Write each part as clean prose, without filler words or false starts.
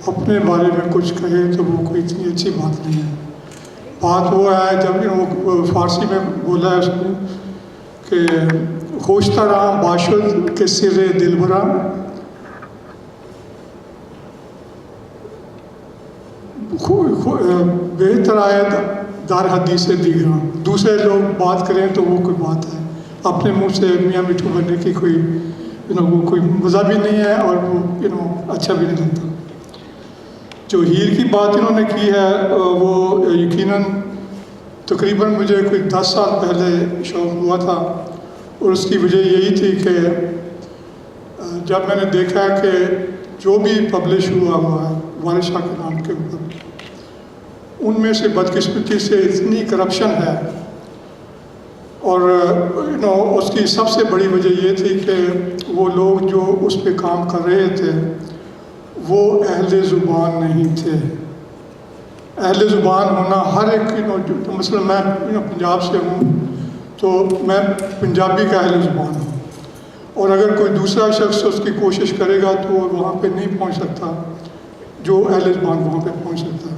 اپنے بارے میں کچھ کہے تو وہ کوئی اتنی اچھی بات نہیں ہے. بات وہ ہے جب وہ فارسی میں بولا ہے اس نے کہ خوشتہ رہا باشد کے سر دلبرا، بہتر آیت دار حدیث دیگراں. دوسرے لوگ بات کریں تو وہ کوئی بات ہے، اپنے منہ سے میاں مٹھو بننے کی کوئی وہ کوئی مزہ بھی نہیں ہے اور وہ اچھا بھی نہیں لگتا. جو ہیر کی بات انہوں نے کی ہے وہ یقیناً تقریباً مجھے کوئی 10 سال پہلے شوق ہوا تھا، اور اس کی وجہ یہی تھی کہ جب میں نے دیکھا کہ جو بھی پبلش ہوا ہے والد شاہ کے نام کے اوپر، ان میں سے بدقسمتی سے اتنی کرپشن ہے. اور اس کی سب سے بڑی وجہ یہ تھی کہ وہ لوگ جو اس پہ کام کر رہے تھے وہ اہل زبان نہیں تھے. اہل زبان ہونا ہر ایک مثلا میں پنجاب سے ہوں تو میں پنجابی کا اہل زبان ہوں، اور اگر کوئی دوسرا شخص اس کی کوشش کرے گا تو وہ وہاں پہ نہیں پہنچ سکتا جو اہل زبان وہاں پہ پہنچ سکتا ہے.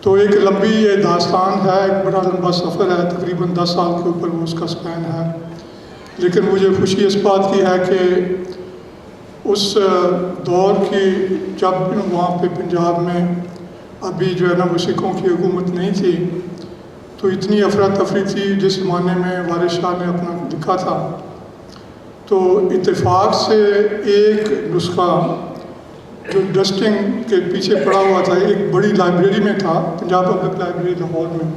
تو ایک لمبی یہ داستان ہے، ایک بڑا لمبا سفر ہے، تقریباً 10 سال کے اوپر وہ اس کا سپین ہے. لیکن مجھے خوشی اس بات کی ہے کہ اس دور کی جب وہاں پہ پنجاب میں ابھی جو ہے نا وہ سکھوں کی حکومت نہیں تھی، تو اتنی افراتفری تھی جس زمانے میں والد شاہ نے اپنا لکھا تھا. تو اتفاق سے ایک نسخہ جو ڈسٹنگ کے پیچھے پڑا ہوا تھا ایک بڑی لائبریری میں تھا، پنجاب پبلک لائبریری لاہور میں،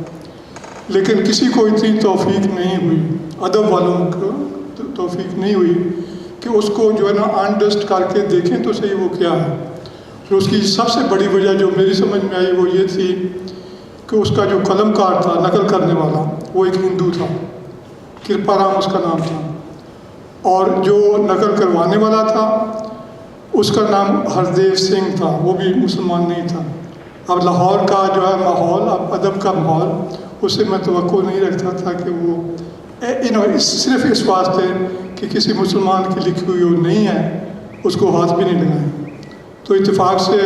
لیکن کسی کو اتنی توفیق نہیں ہوئی، ادب والوں کو توفیق نہیں ہوئی کہ اس کو جو ہے نا انڈسٹ کر کے دیکھیں تو صحیح وہ کیا ہے. تو اس کی سب سے بڑی وجہ جو میری سمجھ میں آئی وہ یہ تھی کہ اس کا جو قلم کار تھا نقل کرنے والا وہ ایک ہندو تھا، کرپا رام اس کا نام تھا، اور جو نقل کروانے والا تھا اس کا نام ہردیو سنگھ تھا، وہ بھی مسلمان نہیں تھا. اب لاہور کا جو ہے ماحول، اب ادب کا ماحول، اس سے میں توقع نہیں رکھتا تھا کہ وہ صرف اس واسطے کہ کسی مسلمان کی لکھی ہوئی وہ نہیں ہے اس کو ہاتھ بھی نہیں لگائیں. تو اتفاق سے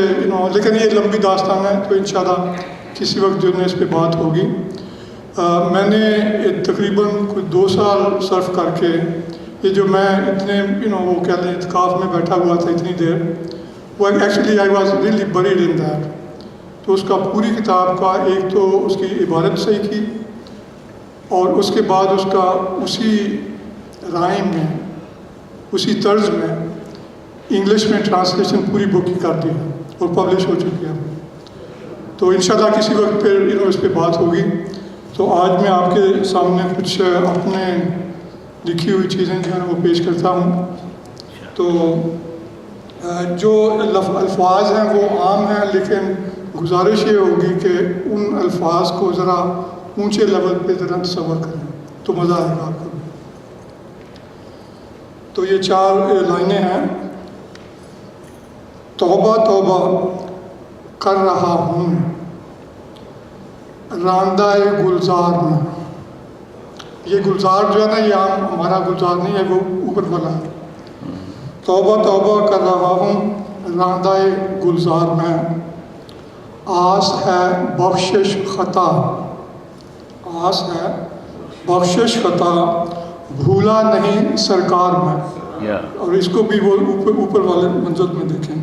لیکن یہ لمبی داستان ہے، تو انشاءاللہ کسی وقت جو ہے اس پہ بات ہوگی. میں نے تقریباً کوئی 2 سال صرف کر کے یہ جو میں اتنے وہ کہہ لیں اعتکاف میں بیٹھا ہوا تھا اتنی دیر، وہ actually I was really bread in that. تو اس کا پوری کتاب کا ایک تو اس کی عبارت صحیح کی، اور اس کے بعد اس کا اسی رائم میں اسی طرز میں انگلش میں ٹرانسلیشن پوری بک کی کر دی ہے اور پبلش ہو چکی ہے. تو انشاءاللہ کسی وقت پھر اس پہ بات ہوگی. تو آج میں آپ کے سامنے کچھ اپنے لکھی ہوئی چیزیں جو ہیں وہ پیش کرتا ہوں. تو جو الفاظ ہیں وہ عام ہیں، لیکن گزارش یہ ہوگی کہ ان الفاظ کو ذرا اونچے لیول پہ ذرا تصور کریں تو مزہ آئے گا آپ کو. تو یہ 4 لائنیں ہیں. توبہ توبہ کر رہا ہوں راندہ گلزار میں. یہ گلزار جو ہے نا یہ عام ہمارا گلزار نہیں ہے، وہ اوپر والا ہے. توبہ توبہ کر رہا ہوں راندہ گلزار میں، آس ہے بخشش خطا، آس ہے بخشش خطا، بھولا نہیں سرکار میں. اور اس کو بھی وہ اوپر والے منزل میں دیکھیں.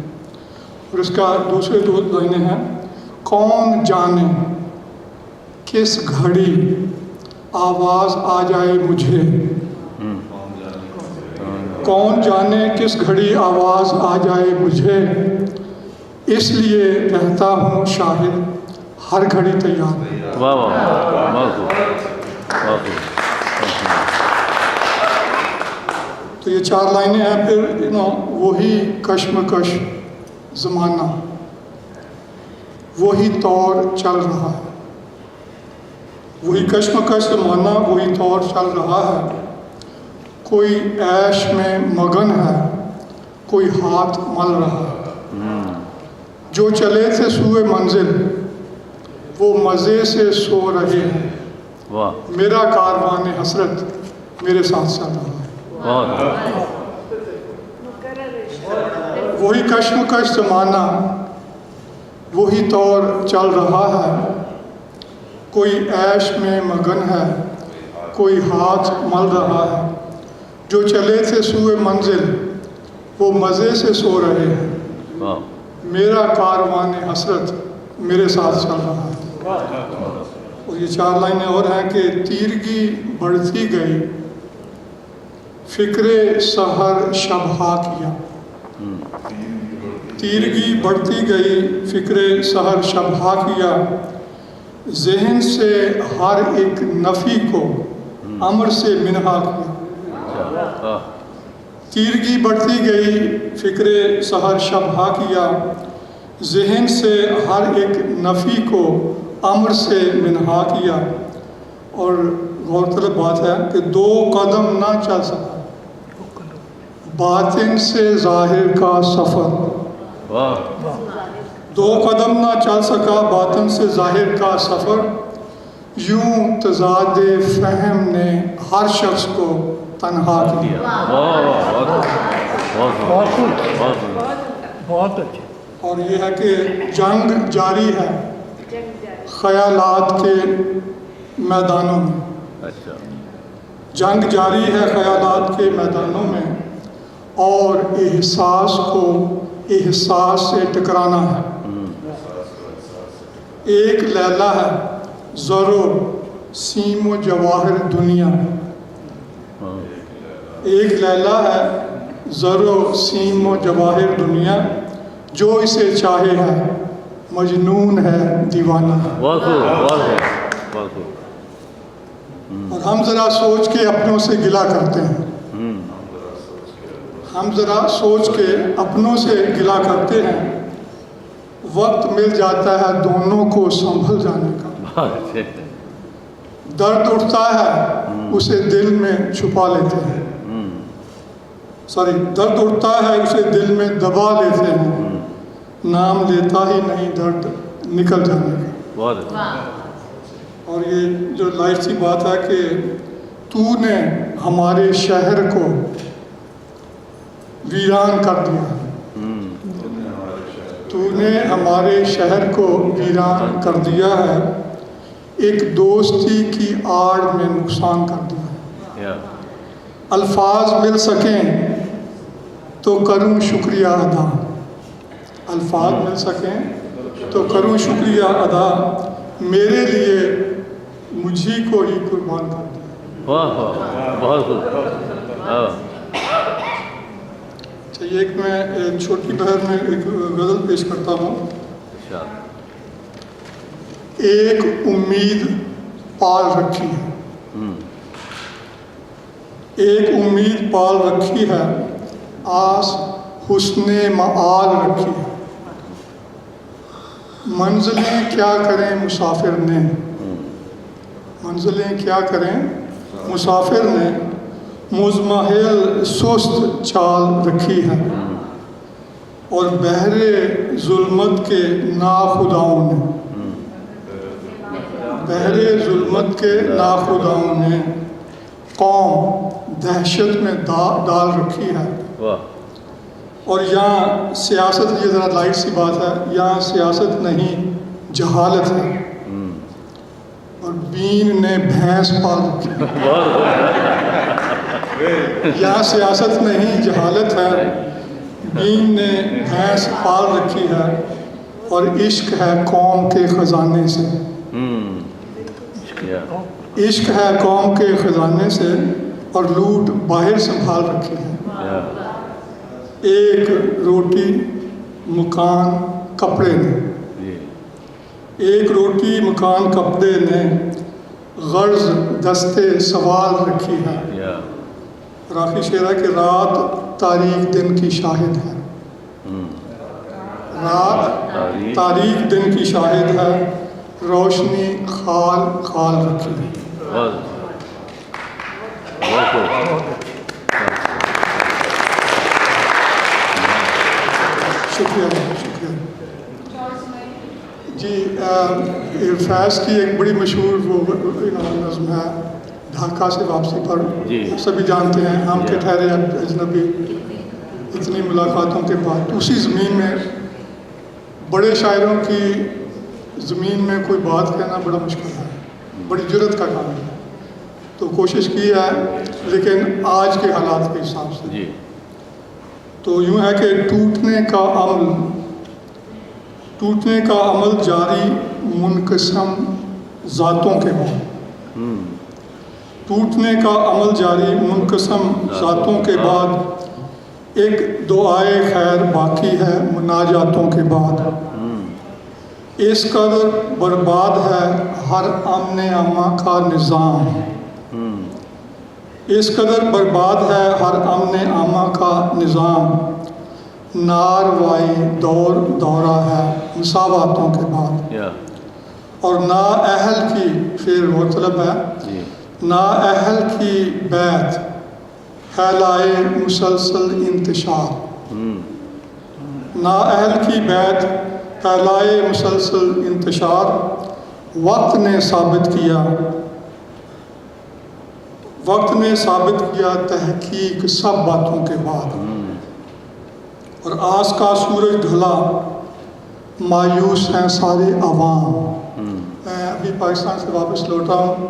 اور اس کا دوسرے 2 لائنیں ہیں. کون جانے کس گھڑی آواز آ جائے مجھے، کون جانے کس گھڑی آواز آ جائے مجھے، اس لیے رہتا ہوں شاہد ہر گھڑی تیار. واہ واہ. تو یہ 4 لائنیں ہیں. پھر وہی کشمکش زمانہ، وہی طور چل رہا ہے. وہی کشمکش زمانہ، وہی طور چل رہا ہے. کوئی عیش میں مگن ہے، کوئی ہاتھ مل رہا ہے. جو چلے تھے سوئے منزل وہ مزے سے سو رہے ہیں. میرا کاروان حسرت میرے ساتھ چل رہا ہے. وہی کشمکش زمانہ، وہی طور چل رہا ہے، کوئی عیش میں مگن ہے، کوئی ہاتھ مل رہا ہے، جو چلے تھے سوئے منزل وہ مزے سے سو رہے ہیں، میرا کاروان حسرت میرے ساتھ چل رہا ہے۔ اور یہ 4 لائنیں اور ہیں کہ تیرگی بڑھتی گئی، فکر سحر شب ہا کیا، تیرگی بڑھتی گئی، فکر سحر شب ہا کیا، ذہن سے ہر ایک نفی کو امر سے منہا کیا۔ تیرگی بڑھتی گئی، فکر سحر شب ہا کیا، ذہن سے ہر ایک نفی کو امر سے منہا کیا۔ اور غور طلب بات ہے کہ 2 قدم نہ چل سکا باطن سے ظاہر کا سفر، 2 قدم نہ چل سکا باطن سے ظاہر کا سفر، یوں تضاد فہم نے ہر شخص کو تنہا کیا۔ بہت اچھا۔ اور یہ ہے کہ جنگ جاری ہے خیالات کے میدانوں میں، جنگ جاری ہے خیالات کے میدانوں میں، اور احساس کو احساس سے ٹکرانا ہے۔ ایک لیلا ہے زر و سیم و جواہر دنیا، ایک لیلا ہے زر و سیم و جواہر دنیا، جو اسے چاہے ہے مجنون ہے دیوانہ۔ اور ہم ذرا سوچ کے اپنوں سے گلہ کرتے ہیں، ہم ذرا سوچ کے اپنوں سے گلہ کرتے ہیں، وقت مل جاتا ہے دونوں کو سنبھل جانے کا، درد اٹھتا ہے اسے دل میں چھپا لیتے ہیں، درد اٹھتا ہے اسے دل میں دبا لیتے ہیں، نام لیتا ہی نہیں درد نکل جانے کا۔ اور یہ جو لائف سی بات ہے کہ تو نے ہمارے شہر کو ویران کر دیا، تو نے ہمارے شہر کو ویران کر دیا ہے، ایک دوستی کی آڑ میں نقصان کر دیا۔ الفاظ مل سکیں تو کروں شکریہ ادا، الفاظ مل سکیں تو کروں شکریہ ادا، میرے لیے مجھے کو ہی قربان کر دیا۔ چاہیے ایک میں چھوٹی بہر میں ایک غزل پیش کرتا ہوں۔ ایک امید پال رکھی ہے، ایک امید پال رکھی ہے، آس حسن معال رکھی ہے، منزلیں کیا کریں مسافر نے، منزلیں کیا کریں مسافر نے، مزمحل سست چال رکھی ہے، اور بحر ظلمت کے ناخداؤں نے، بحر ظلمت کے ناخداؤں نے قوم دہشت میں ڈال رکھی ہے۔ اور یہاں سیاست، یہ ذرا لائٹ سی بات ہے، یہاں سیاست نہیں جہالت ہے، اور بین نے بھینس پال رکھی ہے۔ یہاں سیاست نہیں جہالت ہے، بین نے بھینس پال رکھی ہے، اور عشق ہے قوم کے خزانے سے، عشق ہے قوم کے خزانے سے، اور لوٹ باہر سنبھال رکھی ہے۔ ایک روٹی مکان کپڑے نے، ایک روٹی مکان کپڑے نے، غرض دستے سوال رکھی ہے۔ اور آخری شعر ہے کہ رات تاریک دن کی شاہد ہے، رات تاریک دن کی شاہد ہے، روشنی خال خال رکھی ہے۔ شکریہ شکریہ جی۔ فیض کی ایک بڑی مشہور وہ نظم ہے ڈھاکہ سے واپسی پر، سبھی جانتے ہیں، ہم کے ٹھہرے اجنبی اتنی ملاقاتوں کے بعد، اسی زمین میں بڑے شاعروں کی زمین میں کوئی بات کہنا بڑا مشکل ہے، بڑی جرت کا کام ہے، تو کوشش کی ہے، لیکن آج کے حالات کے حساب سے جی تو یوں ہے کہ ٹوٹنے کا عمل جاری منقسم ذاتوں کے بعد، ٹوٹنے کا عمل جاری منقسم ذاتوں کے بعد، ایک دعائے خیر باقی ہے مناجاتوں کے بعد، اس قدر برباد ہے ہر امن عامہ کا نظام، اس قدر برباد ہے ہر امن عامہ کا نظام، ناروائی دورہ ہے مساواتوں کے بعد، اور نا اہل کی پھر وہ طلب ہے، نا اہل کی بیت پھیلائے مسلسل انتشار، نا اہل کی بیت پھیلائے مسلسل انتشار، وقت نے ثابت کیا تحقیق سب باتوں کے بعد، اور آس کا سورج ڈھلا مایوس ہیں سارے عوام۔ میں ابھی پاکستان سے واپس لوٹا ہوں،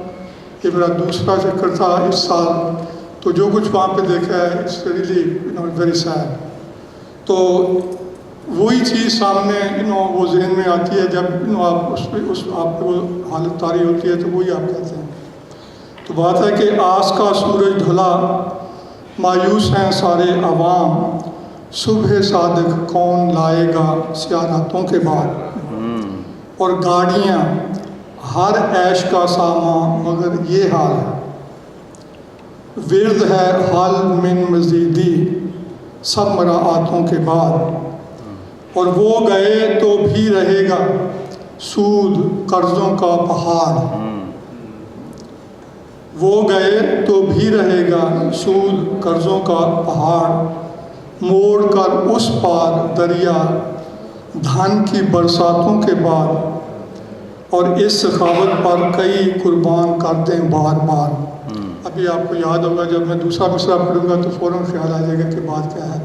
یہ میرا دوسرا چکر تھا اس سال، تو جو کچھ وہاں پہ دیکھا ہے اٹس ریئلی ویری سیڈ، تو وہی چیز سامنے وہ ذہن میں آتی ہے جب آپ آپ کو وہ حالت طاری ہوتی ہے، تو وہی آپ کہتے ہیں۔ تو بات ہے کہ آس کا سورج ڈھلا مایوس ہیں سارے عوام، صبح صادق کون لائے گا سیاراتوں کے بعد، اور گاڑیاں ہر عیش کا سامان مگر یہ حال ہے، ورد ہے حال من مزیدی سب مراعاتوں کے بعد، اور وہ گئے تو بھی رہے گا سود قرضوں کا پہاڑ، وہ گئے تو بھی رہے گا سود قرضوں کا پہاڑ، موڑ کر اس پار دریا دھن کی برساتوں کے بعد، اور اس سخاوت پر کئی قربان کر دیں بار بار۔ ابھی آپ کو یاد ہوگا جب میں دوسرا مصرع پڑھوں گا تو فوراً خیال آ جائے گا کہ بات کیا ہے۔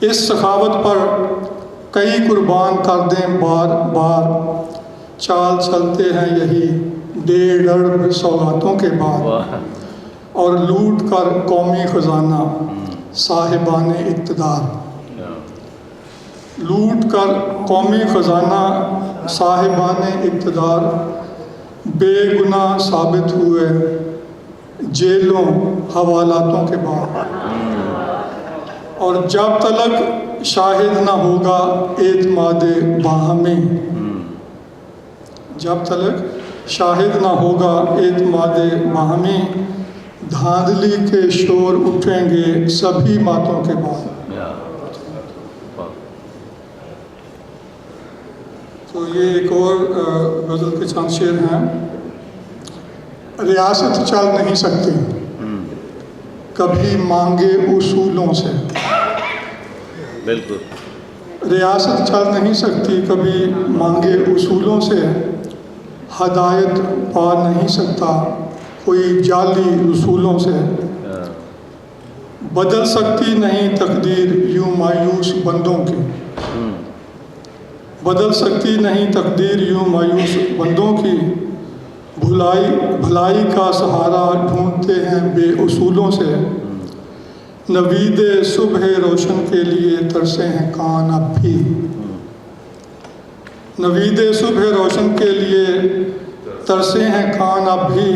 اس سخاوت پر کئی قربان کر دیں بار بار، چال چلتے ہیں یہی 1.5 ارب سوغاتوں کے بعد، اور لوٹ کر قومی خزانہ صاحبان اقتدار، لوٹ کر قومی خزانہ صاحبان اقتدار، بے گناہ ثابت ہوئے جیلوں حوالاتوں کے بعد، اور جب تلک شاہد نہ ہوگا اعتماد باہمی، جب تلک شاہد نہ ہوگا اعتماد باہمی، دھاندلی کے شور اٹھیں گے سبھی باتوں کے بعد۔ تو یہ ایک اور غزل کے چند شعر ہیں۔ ریاست چل نہیں سکتی کبھی مانگے اصولوں سے، بالکل ریاست چل نہیں سکتی کبھی مانگے اصولوں سے، ہدایت پا نہیں سکتا کوئی جعلی رسولوں سے، بدل سکتی نہیں تقدیر یوں مایوس بندوں کی، بدل سکتی نہیں تقدیر یوں مایوس بندوں کی، بھلائی کا سہارا ڈھونڈتے ہیں بے اصولوں سے، نوید صبح روشن کے لیے ترسے ہیں کان اب بھی، نوید صبح روشن کے لیے ترسے ہیں کان اب بھی،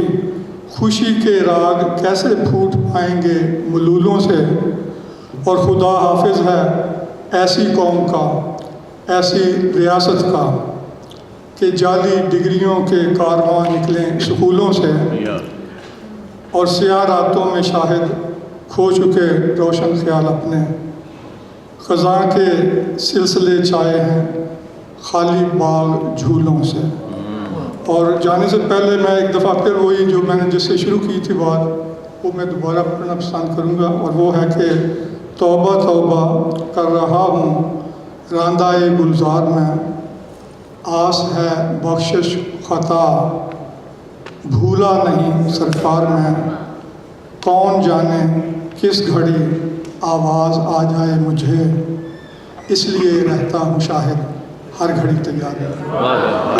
خوشی کے راگ کیسے پھوٹ پائیں گے ملولوں سے، اور خدا حافظ ہے ایسی قوم کا ایسی ریاست کا کہ جعلی ڈگریوں کے کارواں نکلیں سکولوں سے، اور سیاہ راتوں میں شاہد کھو چکے روشن خیال اپنے، خزاں کے سلسلے چائے ہیں خالی باغ جھولوں سے۔ اور جانے سے پہلے میں ایک دفعہ پھر وہی جو میں نے جس سے شروع کی تھی بات وہ میں دوبارہ پڑھنا پسند کروں گا، اور وہ ہے کہ توبہ توبہ کر رہا ہوں راندہ گلزار میں، آس ہے بخشش خطا بھولا نہیں سرکار میں، کون جانے کس گھڑی آواز آ جائے مجھے، اس لیے رہتا ہوں شاہد ہر گھڑی تیار ہے.